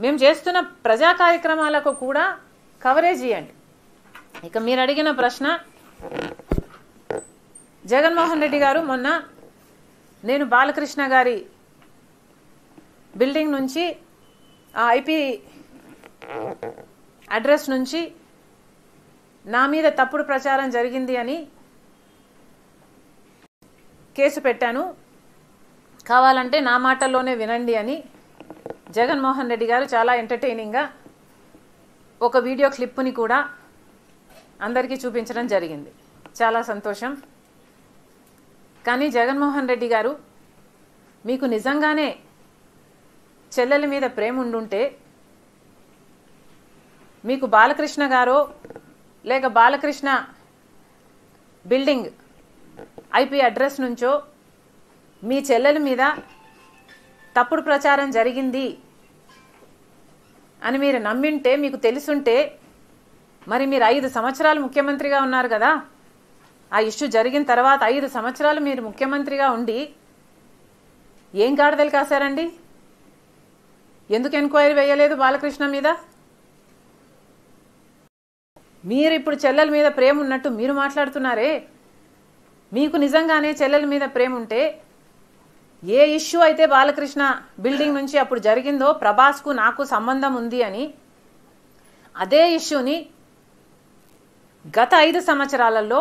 మేము చేస్తున్న ప్రజా కార్యక్రమాలకు కూడా కవరేజ్ ఇవ్వండి. ఇక మీరు అడిగిన ప్రశ్న, జగన్మోహన్ రెడ్డి గారు మొన్న నేను బాలకృష్ణ గారి బిల్డింగ్ నుంచి ఆ ఐపీ అడ్రస్ నుంచి నా మీద తప్పుడు ప్రచారం జరిగింది అని కేసు పెట్టాను, కావాలంటే నా మాటల్లోనే వినండి అని జగన్మోహన్ రెడ్డి గారు చాలా ఎంటర్టైనింగ్గా ఒక వీడియో క్లిప్పుని కూడా అందరికీ చూపించడం జరిగింది. చాలా సంతోషం. కానీ జగన్మోహన్ రెడ్డి గారు, మీకు నిజంగానే చెల్లెల మీద ప్రేమ ఉండుంటే మీకు బాలకృష్ణ గారో లేక బాలకృష్ణ బిల్డింగ్ ఐపీ అడ్రస్ నుంచో మీ చెల్లెల మీద తప్పుడు ప్రచారం జరిగింది అని మీరు నమ్మింటే, మీకు తెలుసుంటే, మరి మీరు 5 సంవత్సరాలు ముఖ్యమంత్రిగా ఉన్నారు కదా, ఆ ఇష్యూ జరిగిన తర్వాత 5 సంవత్సరాలు మీరు ముఖ్యమంత్రిగా ఉండి ఏం గాడిదలు కాశారండి? ఎందుకు ఎంక్వైరీ వేయలేదు బాలకృష్ణ మీద? మీరు ఇప్పుడు చెల్లెల మీద ప్రేమ ఉన్నట్టు మీరు మాట్లాడుతున్నారే. మీకు నిజంగానే చెల్లెల మీద ప్రేమ ఉంటే ఏ ఇష్యూ అయితే బాలకృష్ణ బిల్డింగ్ నుంచి అప్పుడు జరిగిందో ప్రభాస్కు నాకు సంబంధం ఉంది అని, అదే ఇష్యూని గత 5 సంవత్సరాలలో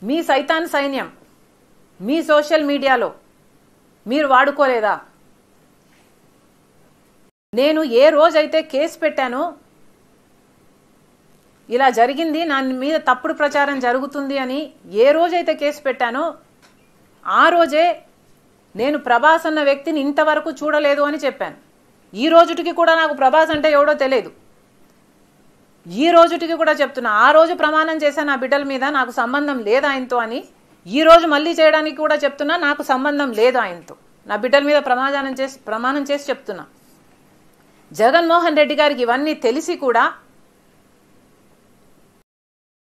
మీ సైతాన్ సైన్యం మీ సోషల్ మీడియాలో మీరు వాడుకోలేదా? నేను ఏ రోజైతే కేసు పెట్టానో, ఇలా జరిగింది, నా మీద తప్పుడు ప్రచారం జరుగుతుంది అని ఏ రోజైతే కేసు పెట్టానో ఆ రోజే నేను ప్రభాస్ అన్న వ్యక్తిని ఇంతవరకు చూడలేదు అని చెప్పాను. ఈ రోజుటికి కూడా నాకు ప్రభాస్ అంటే ఎవడో తెలియదు. ఈ రోజుటికి కూడా చెప్తున్నా, ఆ రోజు ప్రమాణం చేశా నా బిడ్డల మీద నాకు సంబంధం లేదు ఆయనతో అని. ఈ రోజు మళ్ళీ చేయడానికి కూడా చెప్తున్నా, నాకు సంబంధం లేదు ఆయనతో. నా బిడ్డల మీద ప్రమాణం చేసి చెప్తున్నా. జగన్మోహన్ రెడ్డి గారికి ఇవన్నీ తెలిసి కూడా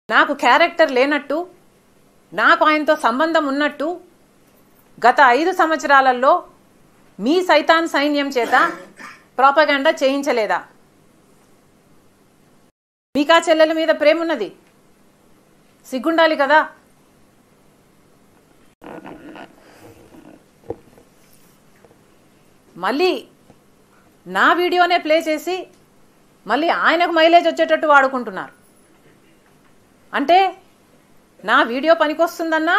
నాకు క్యారెక్టర్ లేనట్టు, నాకు ఆయనతో సంబంధం ఉన్నట్టు గత 5 సంవత్సరాలలో మీ సైతాన్ సైన్యం చేత ప్రాపగాండా చేయించలేదా? మీకా చెల్లెల మీద ప్రేమ ఉన్నది, సిగ్గుండాలి కదా. మళ్ళీ నా వీడియోనే ప్లే చేసి మళ్ళీ ఆయనకు మైలేజ్ వచ్చేటట్టు వాడుకుంటున్నారు. అంటే నా వీడియో పనికొస్తుందన్నా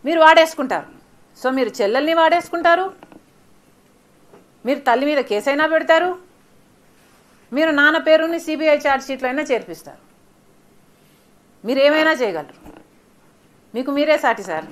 మీరు వాడేసుకుంటారు. సో మీరు చెల్లెల్ని వాడేసుకుంటారు, మీరు తల్లి మీద కేసైనా పెడతారు, మీరు నాన్న పేరుని సిబిఐ ఛార్జ్ షీట్లో అయినా చేర్పిస్తారు. మీరు ఏమైనా చేయగలరు, మీకు మీరే సాటి సార్.